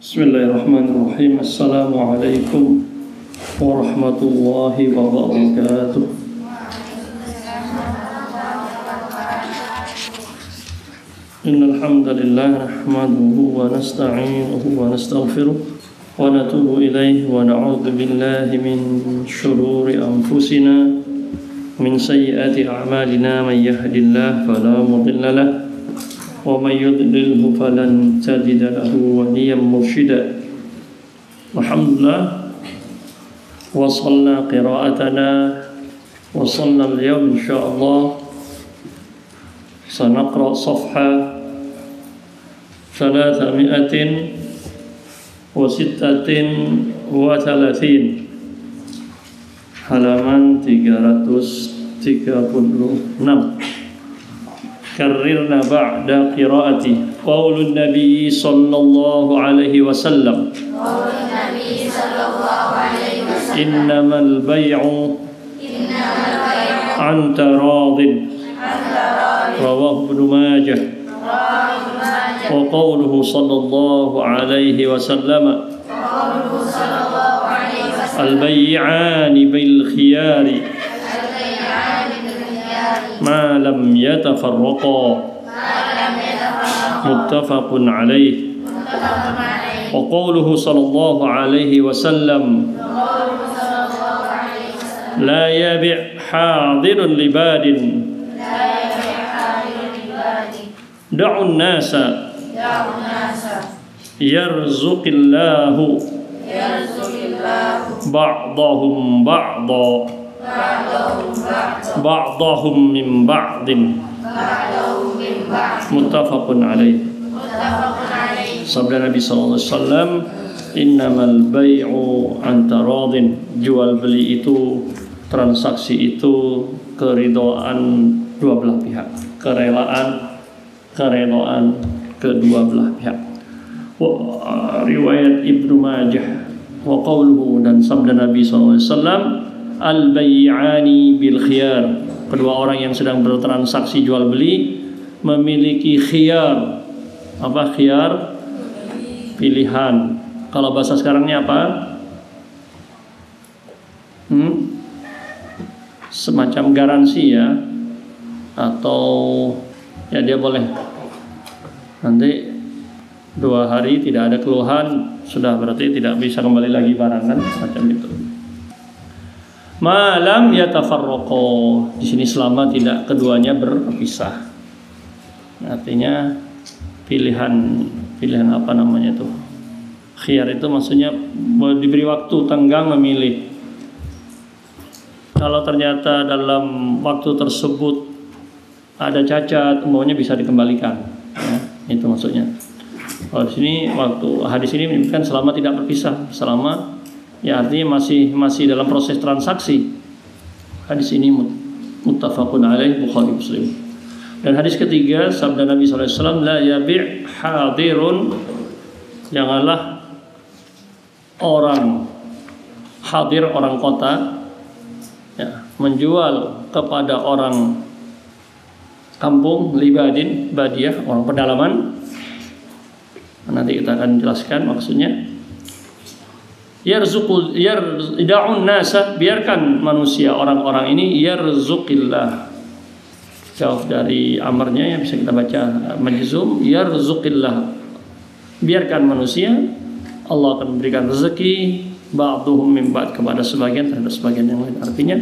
Bismillahirrahmanirrahim. Assalamualaikum warahmatullahi wabarakatuh. Innal hamdalillah nahmaduhu wa nasta'inuhu wa nastaghfiruh wa natubu ilayhi wa na'udzu billahi min shururi anfusina min sayyiati a'malina man yahdihillahu fala mudilla lahu wa may yudlilhu falan tajida lahu waliyyan mursyida. Alhamdulillah wa shalla qira'atana wa shalla al-yawm insyaallah sanaqra safha 336 halaman 336. Karrirna ba'da qiraati qaulun nabi sallallahu alaihi wasallam innamal bay'u an taradin rawahu ibnu majah wa qauluhu sallallahu alaihi wasallam al-bay'ani bil khiyari ma lam yatafarraqa muttafaqun alayh wa qawluhu sallallahu alayhi wa sallam la yabi' hadirun libadin da'un nasa yarzuqillahu ba'dahum ba'dahum min ba'din muttafaqun alaih. Sabda Nabi sallallahu alaihi wasallam, innamal bay'u an taradin, jual beli itu, transaksi itu keridhaan dua belah pihak, kerelaan kedua belah pihak. Riwayat Ibnu Majah wa qawluhu, dan sabda Nabi sallallahu alaihi wasallam, al-bay'ani bil khiyar, kedua orang yang sedang bertransaksi jual beli memiliki khiyar. Apa khiyar? Pilihan. Kalau bahasa sekarangnya apa? Semacam garansi ya, atau ya dia boleh nanti 2 hari tidak ada keluhan, sudah berarti tidak bisa kembali lagi barang kan, macam itu. Malam yatafarraqo, di sini selama tidak keduanya berpisah. Artinya pilihan apa namanya itu? Khiyar itu maksudnya diberi waktu tenggang memilih. Kalau ternyata dalam waktu tersebut ada cacat, umpamanya bisa dikembalikan. Ya, itu maksudnya. Kalau di sini waktu hadis ini menyebutkan selama tidak berpisah, selama ya artinya masih dalam proses transaksi. Hadis ini muttafaqun alaih, Bukhari Muslim. Dan hadis ketiga, sabda Nabi sallallahu alaihi wasallam, la yabi' hadirun, janganlah orang hadir, orang kota ya, menjual kepada orang kampung, libadin, badiah, orang pedalaman. Nanti kita akan jelaskan maksudnya. Yarda'un nasa, biarkan manusia, orang-orang ini, yarzuqillah, jawab dari amarnya yang bisa kita baca majzum, yarzuqillah, biarkan manusia, Allah akan memberikan rezeki, ba'duhum min ba'd, kepada sebagian terhadap sebagian yang lain. Artinya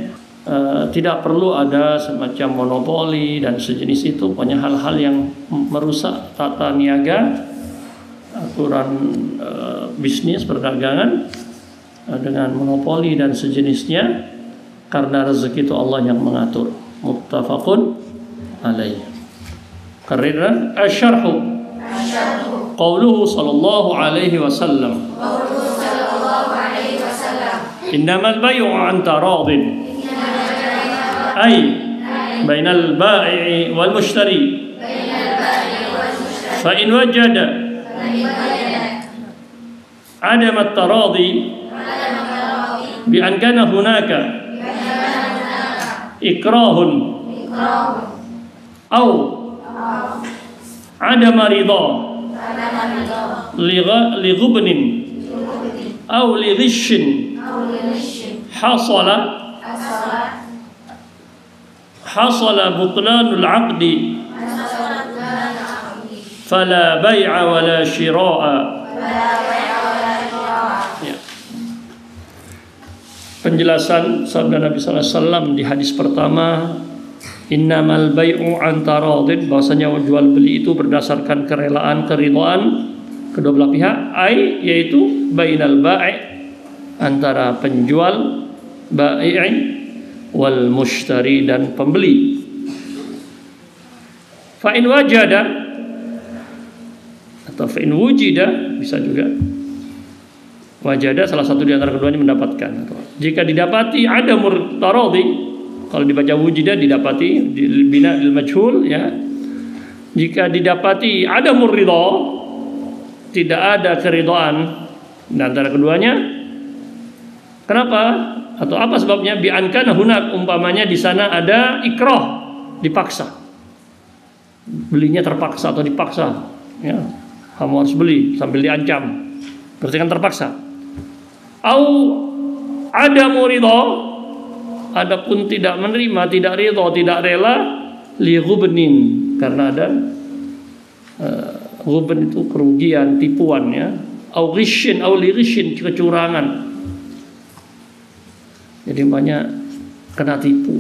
tidak perlu ada semacam monopoli dan sejenis itu, pokoknya hal-hal yang merusak tata niaga, aturan bisnis perdagangan dengan monopoli dan sejenisnya, karena rezeki itu Allah yang mengatur. Muttafaqun alaih. Karena asyarhu qauluhu sallallahu alaihi wasallam, innamal bay'u an taradin, ay bainal ba'i wal mushtari, fa in wajada adam at-taradi bi an kana hunaka ikrahun aw ada ridha li ghubnin aw li ghishin hasala butlanul 'aqdi fala bai'a wala shira'a. Ya. Penjelasan sabda Nabi sallallahu alaihi wasallam di hadis pertama, innamal bai'u an taradin, bahwasanya jual beli itu berdasarkan kerelaan, keridhaan kedua belah pihak, yaitu bainal bai', antara penjual bai'in wal mushtari, dan pembeli. Fa in wajada atau fa in wujida, bisa juga wajada, salah satu di antara keduanya mendapatkan. Jika didapati ada murtaradi, kalau dibaca wujida didapati bina lil majhul, ya. Jika didapati ada murridha, tidak ada keridhaan di antara keduanya. Kenapa? Atau apa sebabnya? Bi an kana hunak, umpamanya di sana ada ikrah, dipaksa. Belinya terpaksa atau dipaksa, ya. Kamu harus beli sambil diancam. Berarti kan terpaksa. Au ada muridho, adapun tidak menerima, tidak ridho, tidak rela, li ghubnin, karena ada ghubn itu kerugian, tipuan, ya. Au ghishin, au li ghishin, kecurangan. Jadi banyak kena tipu.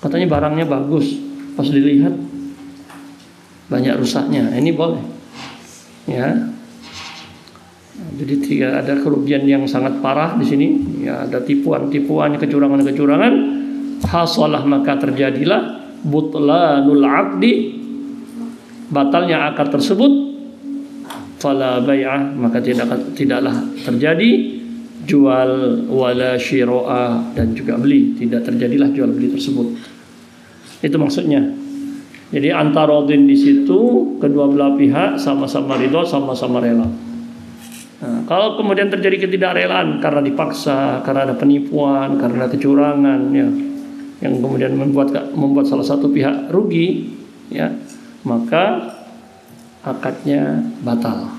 Katanya barangnya bagus, pas dilihat banyak rusaknya. Ini boleh, ya. Jadi tidak ada kerugian yang sangat parah di sini, ya. Ada tipuan-tipuan, kecurangan-kecurangan. Hasalah, maka terjadilah butlanul 'aqdi, batalnya akad tersebut. Fala bai'ah, maka tidaklah terjadi jual wala syira'a, dan juga beli, tidak terjadilah jual beli tersebut. Itu maksudnya. Jadi antarodin di situ kedua belah pihak sama-sama ridho, sama-sama rela. Nah, kalau kemudian terjadi ketidakrelaan karena dipaksa, karena ada penipuan, karena kecurangan, ya, yang kemudian membuat salah satu pihak rugi, ya, maka akadnya batal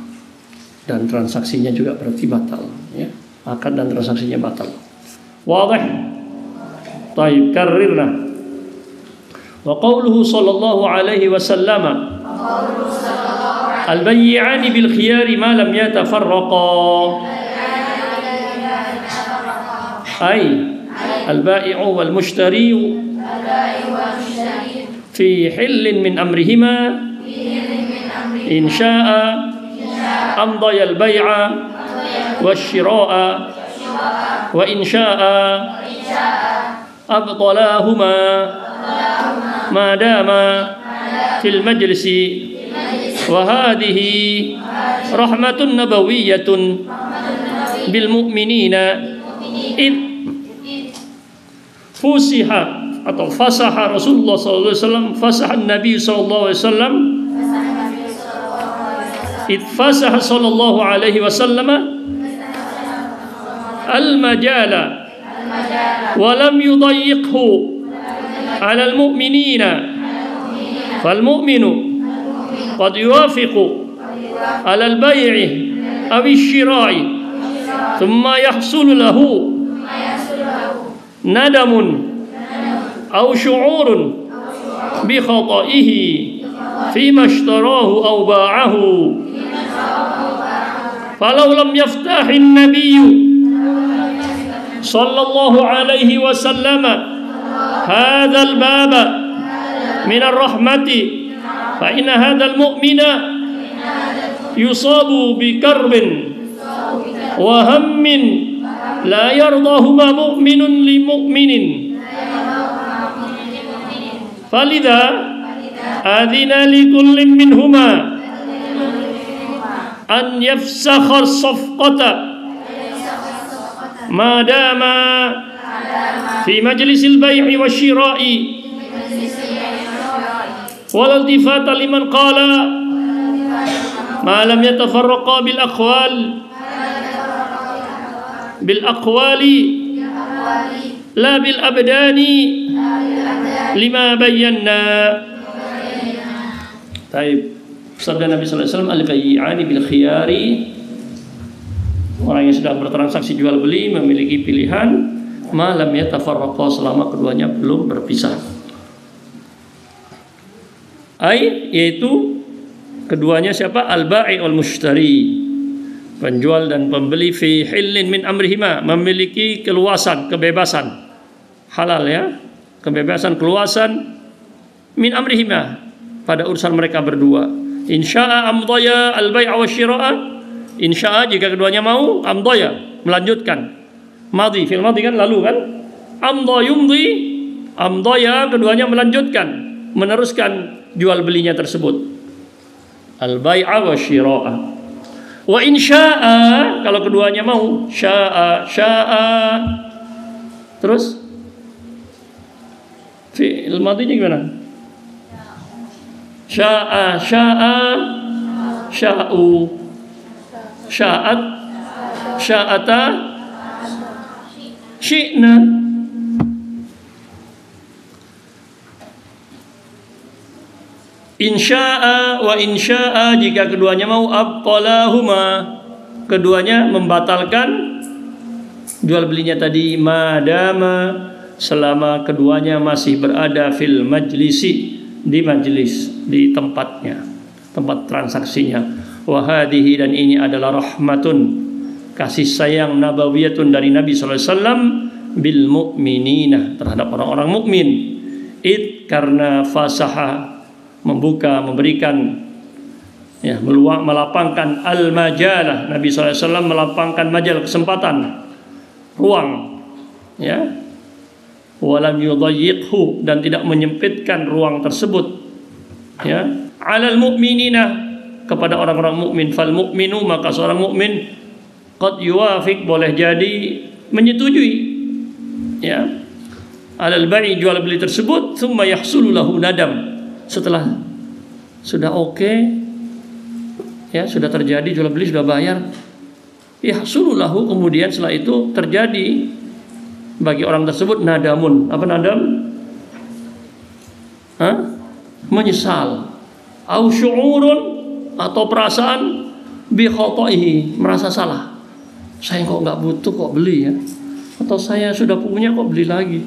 dan transaksinya juga berarti batal, ya. Akad dan transaksinya batal. Wadih. Taib, karrirna. Wa qawluhu sallallahu alaihi wasallam, al-bayyi'ani bil khiyari ma lam yatafarraqa. Ay al-ba'i'u wal mushtari fi hillin min amrihima in sya'a amdaya al-bay'a wasyira'a wa in sya'a abtalahuma ma dama fil majlisi. Wa hadhihi rahmatun nabawiyyatun bil mu'minina id fusiha atau fasaha Rasulullah sallallahu alaihi wasallam, fasaha Nabi sallallahu alaihi wasallam, id fasaha sallallahu alaihi wasallam al majala wa lam yudayyiqhu ala al mu'minina fal mu'minu qad yuwafiqu ala al bay'i aw ash-shira'i thumma yahsulu lahu nadamun aw syu'urun bi khata'ihi fima ishtarahu aw ba'ahu falau lam yaftahi an-nabiyyu sallallahu alaihi wasallam hadha al-baba min ar-rahmati fa inna hadha al-mu'mina yusabu bi karbin wa hammin la yardahuma mu'minun li mu'minin falidha adina li kullin minhuma an yafsakha as-safqata ma dama fi majlisil bai'i wasyira'i wal iltifata liman qala ma lam yatafarraqa bil aqwali la bil abdani lima bayyana. Baik. Sabda Nabi sallallahu alaihi wasallam, al-bai'ani bil khiyari, orang yang sedang bertransaksi jual beli memiliki pilihan malam yatafarraqa, selama keduanya belum berpisah. Yaitu keduanya siapa? Al-ba'i wal mushtari, penjual dan pembeli, fi hillin min amrihima, memiliki keluasan, kebebasan halal ya, kebebasan keluasan min amrihima, pada urusan mereka berdua. Insya'a amdaya al-bai'a wa syira'a, insya'a jika keduanya mau, amdaya melanjutkan, madhi fil madhi kan lalu kan, amda yumdi, amdaya keduanya melanjutkan, meneruskan jual belinya tersebut, al-bai'a wa syira'a. Wa insya'a, kalau keduanya mau, sya'a, terus fi'il madhinya gimana? Sya'a, sya'u, sya'at, sya'ata, syi'na. Insya'a wa insya'a, jika keduanya mau, abtalahuma, keduanya membatalkan jual belinya tadi, madama, selama keduanya masih berada fil majlisi, di majlis, di tempatnya, tempat transaksinya. Wa hadhihi, dan ini adalah rahmatun, kasih sayang nabawiyatun dari Nabi sallallahu alaihi wasallam, bil mu'minina, terhadap orang-orang mukmin. Karena fasaha, membuka, memberikan ya, melapangkan al-majalah, Nabi sallallahu alaihi wasallam melapangkan majal, kesempatan, ruang ya, walam yudayyiqhu, dan tidak menyempitkan ruang tersebut ya, alal mu'minina, kepada orang-orang mukmin. Fal mu'minu, maka seorang mukmin, qad yuwafiq, boleh jadi menyetujui ya, alal bai', jual beli tersebut, thumma yahsulu lahu nadam, setelah sudah oke ya, sudah terjadi jual beli, sudah bayar, yahsulu lahu, kemudian setelah itu terjadi bagi orang tersebut nadamun. Apa nadam? Menyesal. Au syu'urun, atau perasaan bi khotoihi, merasa salah. Saya kok nggak butuh kok beli ya, atau saya sudah punya kok beli lagi.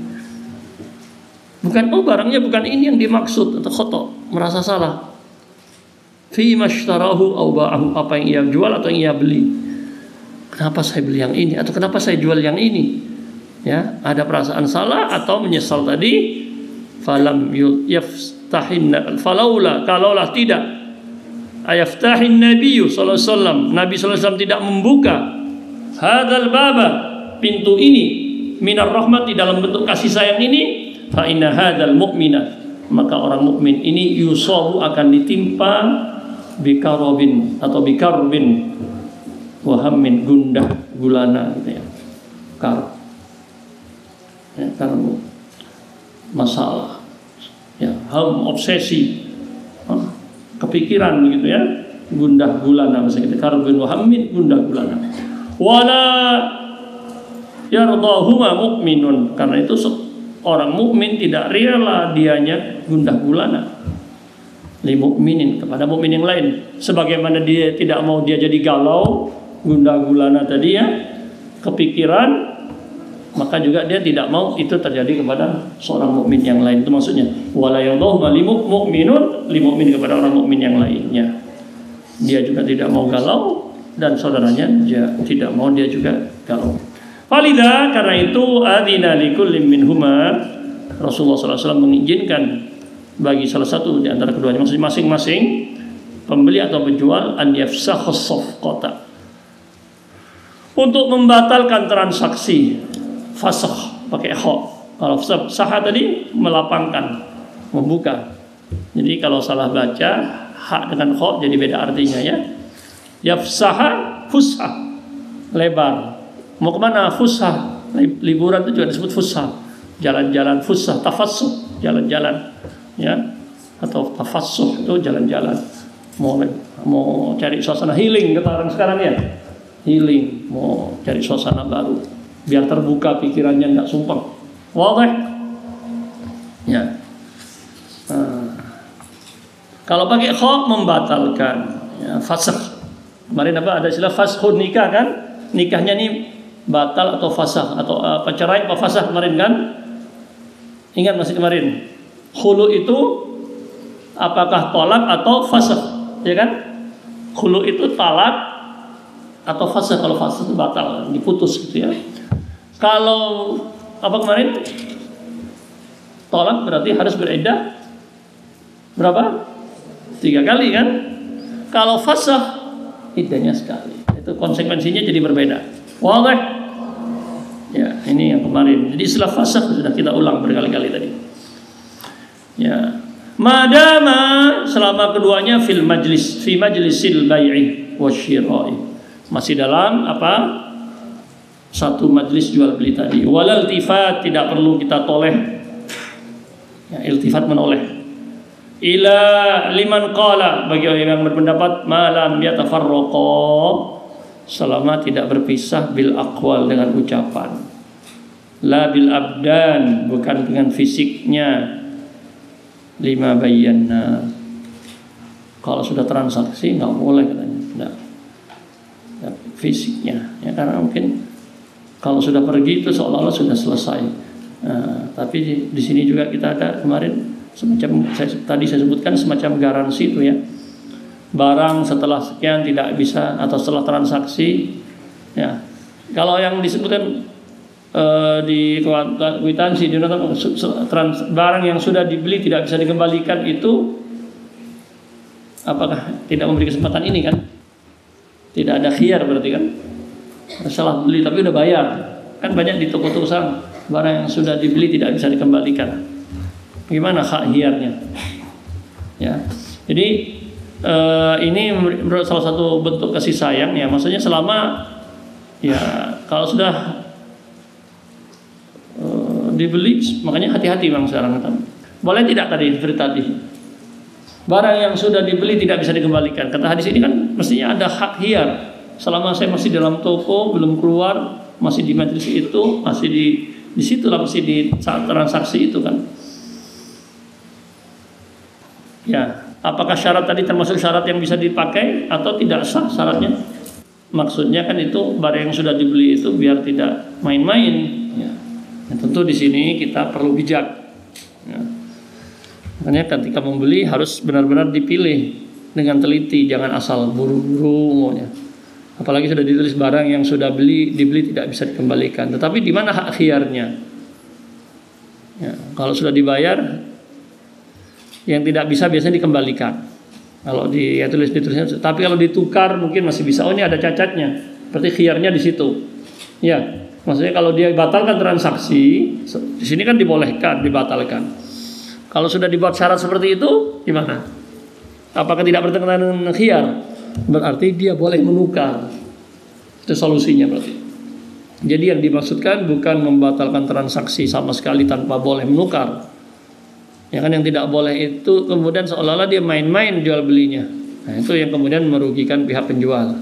Bukan, barangnya bukan ini yang dimaksud, atau khoto, merasa salah. Fi mashtarahu au ba'ahu, apa yang ia jual atau yang ia beli. Kenapa saya beli yang ini, atau kenapa saya jual yang ini? Ya, ada perasaan salah atau menyesal tadi. Falam yaftahin, falaula, kalaulah tidak, ayaftahin Nabi sallallahu alaihi wasallam, Nabi sallallahu alaihi wasallam tidak membuka hadzal baba, pintu ini, minar rahmat, di dalam bentuk kasih sayang ini, fa inna hadzal mu'mina, maka orang mukmin ini yusabu, akan ditimpa bikarobin, atau bikarbin, wahammin, gundah gulana gitu ya, ya, karena masalah ya, obsesi, kepikiran gitu ya, gundah gulana, maksudnya karbin wahammin, gundah gulana. Wala yardahuma mu'minun, karena itu orang mukmin tidak rela dianya gundah gulana li mukminin, kepada mukmin yang lain, sebagaimana dia tidak mau dia jadi galau, gundah gulana tadi ya, kepikiran, maka juga dia tidak mau itu terjadi kepada seorang mukmin yang lain. Itu maksudnya wala yadhum mu'minun li mu'min, kepada orang mukmin yang lainnya. Dia juga tidak mau galau, dan saudaranya dia tidak mau dia juga galau. Falidha, karena itu, adzina likullim minhuma, Rasulullah SAW mengizinkan bagi salah satu di antara keduanya, maksudnya masing-masing pembeli atau penjual, an yafsakha safqata, untuk membatalkan transaksi. Fasakh pakai kha. Kalau sah tadi melapangkan, membuka. Jadi kalau salah baca hak dengan kha jadi beda artinya ya. Yafsaha, fusha, lebar. Mau kemana? Fusha, liburan itu juga disebut fusha. Jalan-jalan, fusha, tafassuh, jalan-jalan ya. Atau tafassuh itu jalan-jalan. Mau cari suasana healing, kata orang sekarang ya. Healing, mau cari suasana baru, biar terbuka pikirannya, nggak sumpah. Wadah ya. Kalau pakai kha membatalkan. Ya, fasakh. Kemarin apa ada istilah fashun nikah kan? Nikahnya nih batal atau fasakh atau apa cerai apa fasakh kemarin kan? Ingat masih kemarin. Khulu itu apakah talak atau fasakh? Ya kan? Khulu itu talak atau fasakh. Kalau fasakh itu batal, diputus gitu ya. Kalau apa kemarin? Talak berarti harus beriddah berapa? 3 kali kan? Kalau fasakh iddahnya sekali. Itu konsekuensinya jadi berbeda. Wadah? Ya, ini yang kemarin. Jadi istilah fasakh sudah kita ulang berkali-kali tadi. Ya. Madama selama keduanya fi majlisil bai'i wasyira'i. Masih dalam apa? Satu majlis jual beli tadi. Walal iltifat, tidak perlu kita toleh. Ya, iltifat menoleh. Ila liman qala, bagi orang yang berpendapat malam yatafarraqa, selama tidak berpisah bil aqwal dengan ucapan, la bil abdan, bukan dengan fisiknya, lima bayyana. Kalau sudah transaksi nggak boleh katanya, nggak fisiknya ya, karena mungkin kalau sudah pergi itu seolah-olah sudah selesai. Nah, tapi di sini juga kita ada kemarin semacam tadi saya sebutkan semacam garansi itu ya, barang setelah sekian tidak bisa atau setelah transaksi ya. Kalau yang disebutkan di kwitansi barang yang sudah dibeli tidak bisa dikembalikan, itu apakah tidak memberi kesempatan ini kan? Tidak ada khiyar berarti kan? Salah beli tapi udah bayar kan, banyak di toko-toko sekarang barang yang sudah dibeli tidak bisa dikembalikan. Gimana hak khiyarnya? Ya, jadi ini menurut salah satu bentuk kasih sayang ya, maksudnya selama ya kalau sudah dibeli, makanya hati-hati bang sekarang. Boleh tidak tadi seperti tadi, barang yang sudah dibeli tidak bisa dikembalikan. Kata hadis ini kan mestinya ada hak khiyar. Selama saya masih dalam toko belum keluar, masih di majelis itu, masih di situ lah, masih di saat transaksi itu kan. Ya, apakah syarat tadi termasuk syarat yang bisa dipakai atau tidak sah syaratnya? Maksudnya kan itu barang yang sudah dibeli itu biar tidak main-main. Ya. Ya, tentu di sini kita perlu bijak. Ya. Makanya ketika membeli harus benar-benar dipilih dengan teliti, jangan asal buru-buru maunya. Apalagi sudah ditulis barang yang sudah dibeli tidak bisa dikembalikan. Tetapi di mana hak khiyarnya? Ya, kalau sudah dibayar, yang tidak bisa biasanya dikembalikan. Kalau ditulisnya, tapi kalau ditukar mungkin masih bisa. Oh, ini ada cacatnya. Berarti khiyarnya di situ. Ya, maksudnya kalau dia batalkan transaksi, di sini kan dibolehkan, dibatalkan. Kalau sudah dibuat syarat seperti itu, gimana? Apakah tidak bertentangan dengan khiyar? Berarti dia boleh menukar. Itu solusinya berarti. Jadi yang dimaksudkan bukan membatalkan transaksi sama sekali tanpa boleh menukar. Ya kan, yang tidak boleh itu kemudian seolah-olah dia main-main jual belinya. Nah, itu yang kemudian merugikan pihak penjual.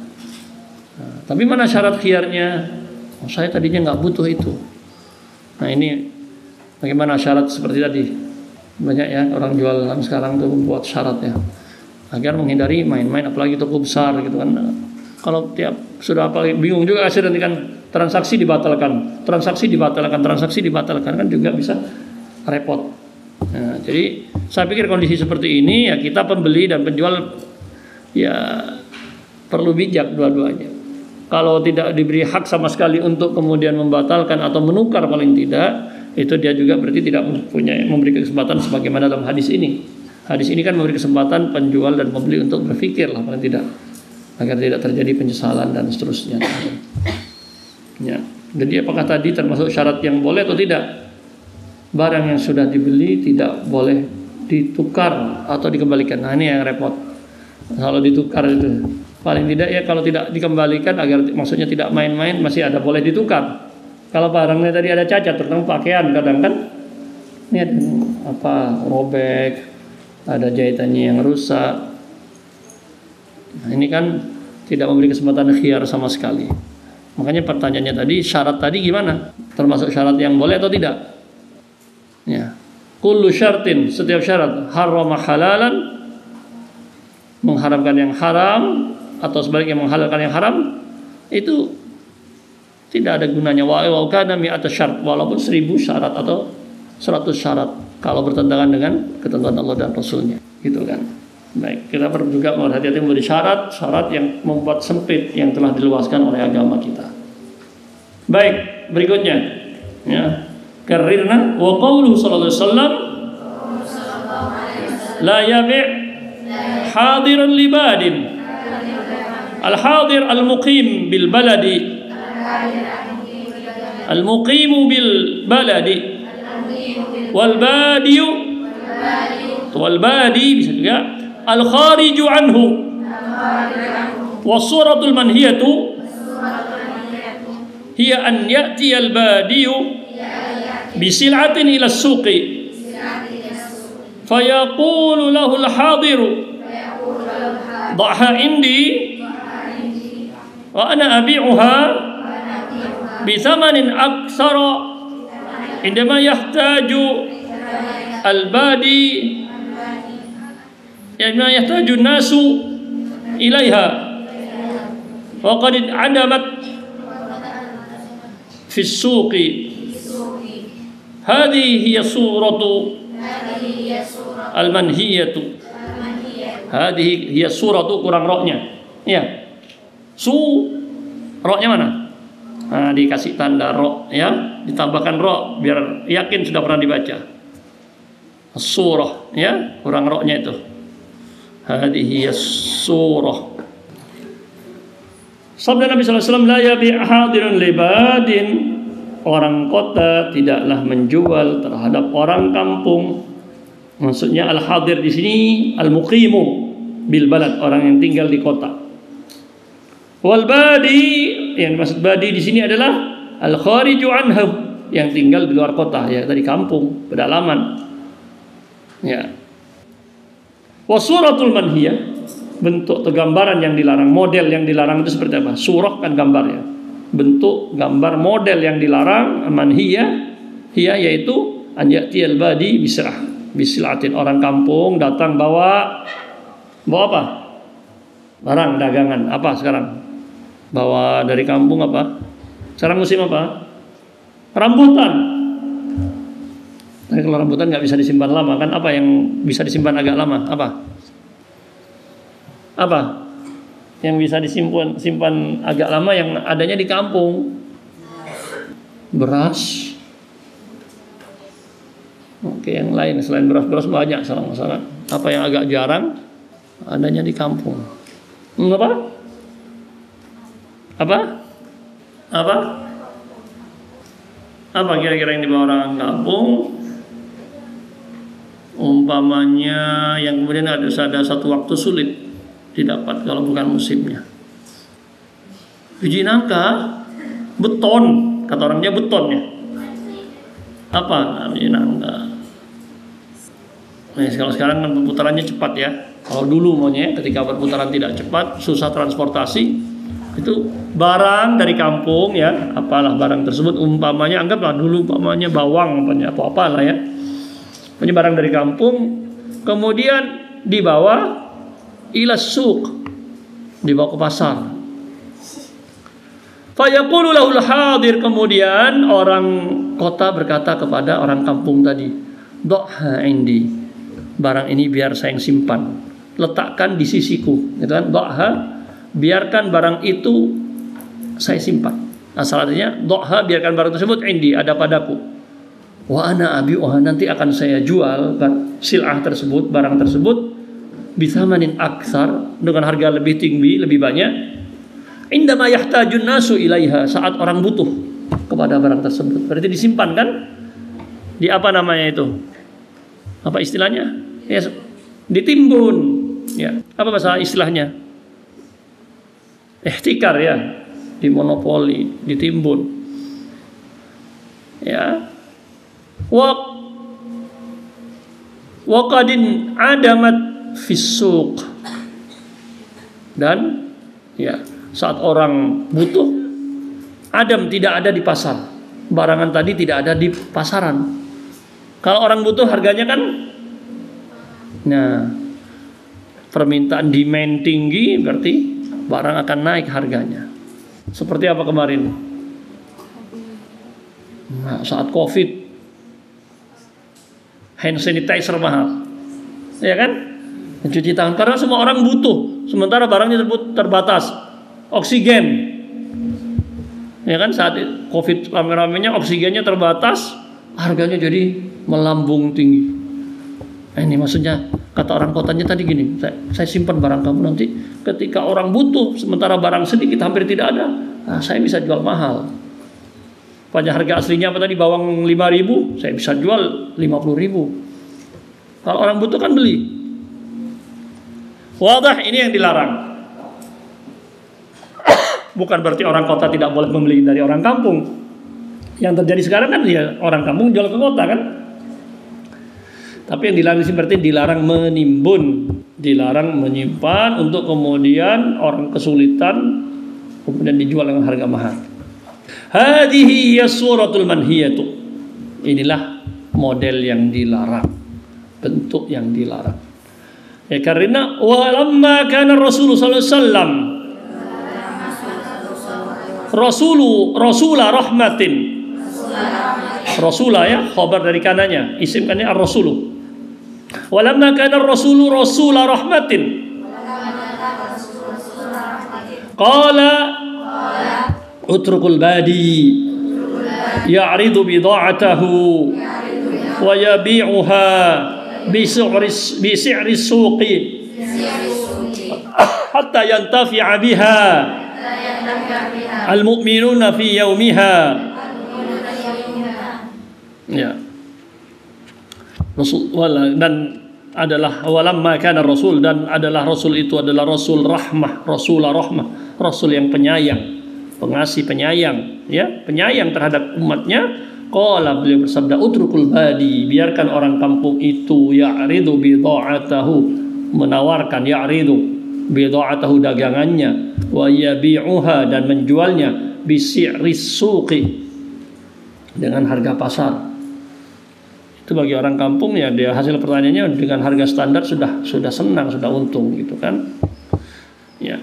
Nah, tapi mana syarat khiyarnya? Oh, saya tadinya nggak butuh itu. Nah, ini bagaimana syarat seperti tadi? Banyak ya orang jualan sekarang tuh membuat syarat ya, agar menghindari main-main, apalagi toko besar gitu kan. Kalau tiap sudah apa bingung juga akhirnya nanti kan transaksi dibatalkan kan juga bisa repot. Nah, jadi saya pikir kondisi seperti ini ya kita pembeli dan penjual ya perlu bijak dua-duanya. Kalau tidak diberi hak sama sekali untuk kemudian membatalkan atau menukar paling tidak, itu dia juga berarti tidak memberi kesempatan sebagaimana dalam hadis ini. Hadis ini kan memberi kesempatan penjual dan pembeli untuk berpikir lah paling tidak, agar tidak terjadi penyesalan dan seterusnya. Ya, jadi apakah tadi termasuk syarat yang boleh atau tidak? Barang yang sudah dibeli tidak boleh ditukar atau dikembalikan. Nah, ini yang repot. Kalau ditukar itu paling tidak ya kalau tidak dikembalikan, agar maksudnya tidak main-main, masih ada boleh ditukar. Kalau barangnya tadi ada cacat, terutama pakaian kadang kan ini ada apa robek, ada jahitannya yang rusak. Nah, ini kan tidak memberi kesempatan khiyar sama sekali. Makanya pertanyaannya tadi, syarat tadi gimana? Termasuk syarat yang boleh atau tidak? Ya, kullu syartin, setiap syarat harrama halalan mengharamkan yang haram atau sebaliknya menghalalkan yang haram, itu tidak ada gunanya. Wa kana mi'ata syarat, walaupun 1000 syarat atau 100 syarat kalau bertentangan dengan ketentuan Allah dan Rasulnya, gitu kan. Baik, kita perlu juga hati-hati memberi syarat yang membuat sempit yang telah diluaskan oleh agama kita. Baik, berikutnya ya, karirna wa qauluhu sallallahu alaihi wasallam la yabi' hadiran libadin. Al-hadir al-muqim bil baladi, al-muqimu bil baladi, wal badiyu, wal badi bisa juga al-khariju anhu. Was-suratul manhiyatu hiya an ya'ti al-badiyu bisil'atin ila as-suqi fayaqulu lahu al-hadiru da'ha indi wa ana abi'uha bithamanin aktsara indama yahtaju al-badi indama yahtaju an-nasu ilaiha wa qad adamat fi as-suqi. Hadhihi hiya suratu al-manhiyatu. Hadhihi hiya suratu, kurang roknya. Ya. Roknya mana? Nah, dikasih tanda rok ya, ditambahkan rok biar yakin sudah pernah dibaca. Surah ya, kurang roknya itu. Hadhihi hiya surah. Sabda Nabi sallallahu alaihi wasallam, la yabi' hadirun libadin, orang kota tidaklah menjual terhadap orang kampung. Maksudnya al-hadir di sini al-muqimu bil balad, orang yang tinggal di kota. Wal badi, yang dimaksud badi di sini adalah al-khariju anhu, yang tinggal di luar kota, ya tadi kampung, pedalaman. Ya. Wasuratul manhiyah, bentuk atau gambaran yang dilarang, model yang dilarang itu seperti apa? Surah kan gambarnya. Bentuk gambar model yang dilarang, manhiyah, hiya yaitu an ya'ti al-badi bisil'atin, orang kampung datang bawa apa? Barang dagangan. Apa sekarang? Bawa dari kampung apa? Sekarang musim apa? Rambutan. Tapi kalau rambutan nggak bisa disimpan lama kan? Apa yang bisa disimpan agak lama? Apa yang bisa simpan agak lama yang adanya di kampung? Beras. Oke, yang lain selain beras banyak salah. Apa yang agak jarang adanya di kampung? Apa kira-kira yang dibawa orang kampung? Umpamanya yang kemudian ada satu waktu sulit didapat kalau bukan musimnya. Biji nangka, beton, kata orangnya beton ya. Apa biji nangka? Nah, kalau sekarang kan perputarannya cepat ya. Kalau dulu maunya ketika perputaran tidak cepat, susah transportasi, itu barang dari kampung ya, apalah barang tersebut, umpamanya anggaplah dulu umpamanya bawang atau apalah ya. Ini barang dari kampung kemudian dibawa ila suq, dibawa ke pasar. Fayaqulu lahul hadir, kemudian orang kota berkata kepada orang kampung tadi, "Dha indi." Barang ini biar saya yang simpan. Letakkan di sisiku, gitu kan? Dha, biarkan barang itu saya simpan. Asal artinya dha, biarkan barang tersebut indi, ada padaku. Wa ana abi'uha, nanti akan saya jual sil'ah tersebut, barang tersebut bisamanin aksar, dengan harga lebih tinggi, lebih banyak. Indama yahtajun nasu ilaiha, saat orang butuh kepada barang tersebut. Berarti disimpan kan? Di apa namanya itu? Apa istilahnya? Ya, ditimbun. Ya, apa bahasa istilahnya? Ihtikar ya, dimonopoli, ditimbun. Ya. Wa qadin adamat fisuq, dan ya saat orang butuh, adam, tidak ada di pasar, barangan tadi tidak ada di pasaran. Kalau orang butuh harganya kan, nah permintaan demand tinggi, berarti barang akan naik harganya. Seperti apa kemarin? Nah, saat COVID, hand sanitizer mahal, ya kan? Mencuci tangan karena semua orang butuh, sementara barangnya terbatas. Oksigen, ya kan? Saat COVID rame-ramenya, oksigennya terbatas, harganya jadi melambung tinggi. Nah, ini maksudnya kata orang kotanya tadi gini, saya simpan barang kamu, nanti ketika orang butuh, sementara barang sedikit hampir tidak ada, nah, saya bisa jual mahal. Pada harga aslinya apa tadi, bawang 5.000, saya bisa jual 50.000. Kalau orang butuh kan beli. Wadah, ini yang dilarang. Bukan berarti orang kota tidak boleh membeli dari orang kampung. Yang terjadi sekarang kan ya orang kampung jual ke kota kan. Tapi yang dilarang berarti dilarang menimbun, dilarang menyimpan untuk kemudian orang kesulitan kemudian dijual dengan harga mahal. Hadhihi suratul manhiyatu. Inilah model yang dilarang, bentuk yang dilarang. Ya karena walamma kana Rasulullah sallallahu alaihi wasallam Rasula rahmatin. Rasula ya, khabar dari kanannya, isim kanannya ar-rasulu. Walamma kana ar-rasulu rasula rahmatin. Qala utrukul badi ya'ridu bida'atahu wa yabi'uha bi si'ri suqi hatta yantafi'a biha al-mu'minuna fi yaumiha. Ya. Rasul dan adalah walamma kana rasul, dan adalah rasul itu adalah rasul rahmah, rasulah rahmah, rasul yang penyayang, pengasih penyayang, ya, penyayang terhadap umatnya. Qala, beliau bersabda, utrukul badi, biarkan orang kampung itu ya'ridu bida'atahu, menawarkan, ya'ridu bida'atahu, dagangannya, wa yabi'uha, dan menjualnya, bisi'ris suqi, dengan harga pasar. Itu bagi orang kampung ya, dia hasil pertaniannya dengan harga standar sudah senang, sudah untung gitu kan. Ya.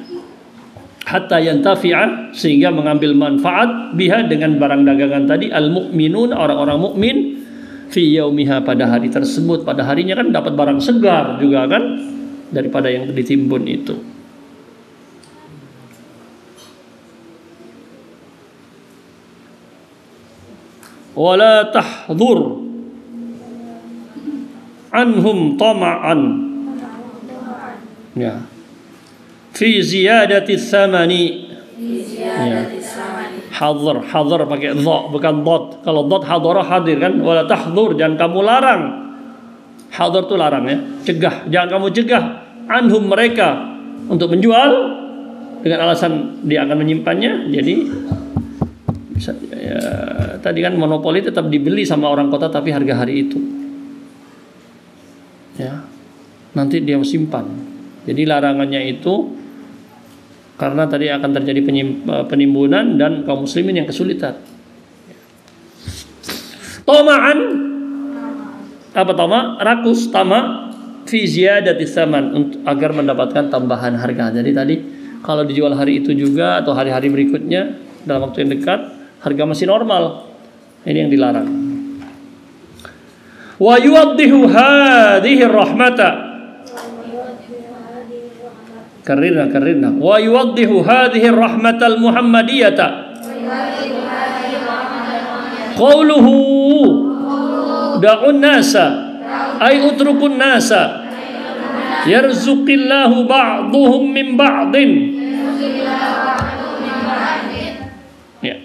Hatta yantafi'a, sehingga mengambil manfaat biha, dengan barang dagangan tadi, al-mu'minun, orang-orang mukmin, fi yaumiha, pada hari tersebut. Pada harinya kan dapat barang segar juga kan, daripada yang ditimbun itu. Wala tahdzur anhum tama'an, ya, fi ziyadati thamani, ya. Hadhar pakai dha, bukan dot. Kalau dot hadara hadir kan. Wala tahdzur, jangan kamu larang. Hadhar itu larang ya, cegah. Jangan kamu cegah anhum, mereka, untuk menjual dengan alasan dia akan menyimpannya. Jadi bisa, ya, tadi kan monopoli tetap dibeli sama orang kota, tapi harga hari itu, ya, nanti dia simpan. Jadi larangannya itu karena tadi akan terjadi penimbunan dan kaum muslimin yang kesulitan. Tama'an, apa tama? Rakus, tama, fi ziyadati tsaman, agar mendapatkan tambahan harga. Jadi tadi kalau dijual hari itu juga atau hari-hari berikutnya dalam waktu yang dekat, harga masih normal. Ini yang dilarang. Wa yuwaddihu hadhihi rahmata, karina wa yuwaddihu hadhihi rahmatal muhammadiyata qawluhu da'un nasa ay utrukun nasa yarzuqillahu ba'duhum min ba'din. Ya.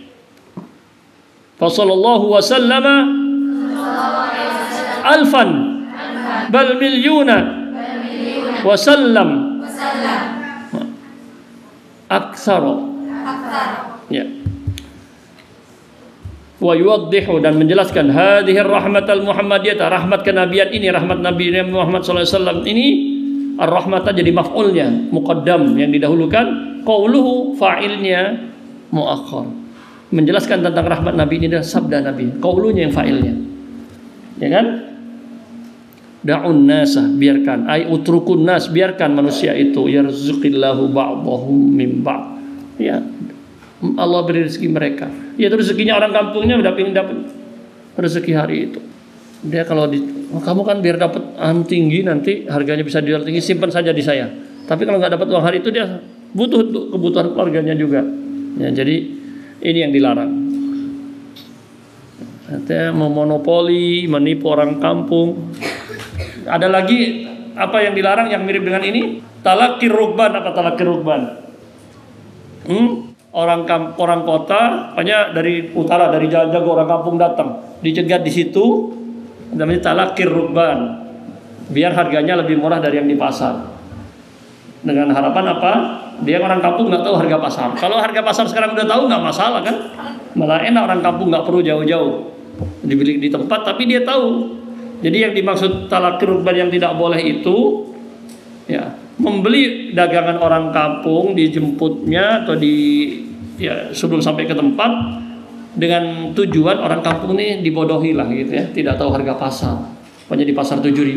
Fasallallahu wa sallama alfan bal milyuna wa sallam aktsara. Ya. Wa yuwaddihu, dan menjelaskan hadhihi rahmatal muhammadiyah, rahmat kenabian ini, rahmat Nabi Muhammad sallallahu alaihi wasallam ini, ar-rahmata jadi maf'ulnya muqaddam yang didahulukan, qauluhu fa'ilnya muakhkhar. Menjelaskan tentang rahmat Nabi ini adalah sabda Nabi, qaulunya yang fa'ilnya. Ya kan? Da'un nasa, biarkan, ay utrukun nas, biarkan manusia itu yarzuqillahu ba'dahum min ba'd. Ya, Allah beri rezeki mereka. Ya, itu rezekinya orang kampungnya udah pengen dapat rezeki hari itu. Dia kalau kamu kan biar dapat tinggi nanti harganya bisa dijual tinggi, simpan saja di saya. Tapi kalau nggak dapat uang hari itu dia butuh untuk kebutuhan keluarganya juga. Ya, jadi ini yang dilarang. Artinya memonopoli, menipu orang kampung. Ada lagi apa yang dilarang yang mirip dengan ini? Talakir rukban. Apa talakir rukban? Orang kota, hanya dari utara, dari Jago orang kampung datang, dicegat di situ, namanya talakir rukban. Biar harganya lebih murah dari yang di pasar. Dengan harapan apa? Dia orang kampung nggak tahu harga pasar. Kalau harga pasar sekarang udah tahu nggak masalah kan? Malah enak, orang kampung nggak perlu jauh-jauh dibeli di tempat, tapi dia tahu. Jadi yang dimaksud talakir rukban yang tidak boleh itu, ya, membeli dagangan orang kampung, dijemputnya atau sebelum sampai ke tempat dengan tujuan orang kampung ini dibodohi lah gitu ya, tidak tahu harga pasar. Pokoknya di pasar 7.000,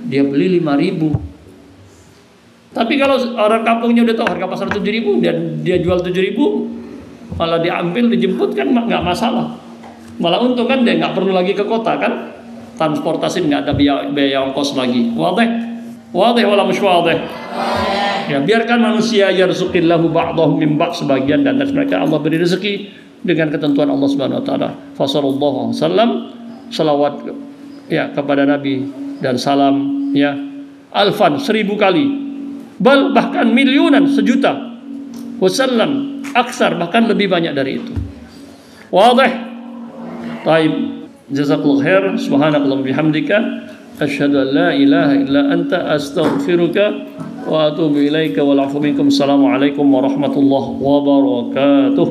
dia beli 5.000. Tapi kalau orang kampungnya udah tahu harga pasar 7.000 dan dia jual 7.000, malah diambil, dijemput kan nggak masalah. Malah untung kan, dia nggak perlu lagi ke kota kan, transportasi nggak ada biaya ongkos lagi. Wadih wala mush wadih. Ya, biarkan manusia yarzuqillahu ba'dahum min ba'd, sebagian dan mereka Allah beri rezeki dengan ketentuan Allah Subhanahu wa taala. Fa sallallahu alaihi wasallam, salawat ya kepada Nabi dan salam ya alfan, 1000 kali, bahkan miliunan, 1.000.000, wasallam aksar, bahkan lebih banyak dari itu. Wadih. Taib. Jazakallahu khair. Subhanakallahumma bihamdika asyhadu an la ilaha illa anta astaghfiruka wa atubu ilaika wal afu minkum. Assalamualaikum warahmatullahi wabarakatuh.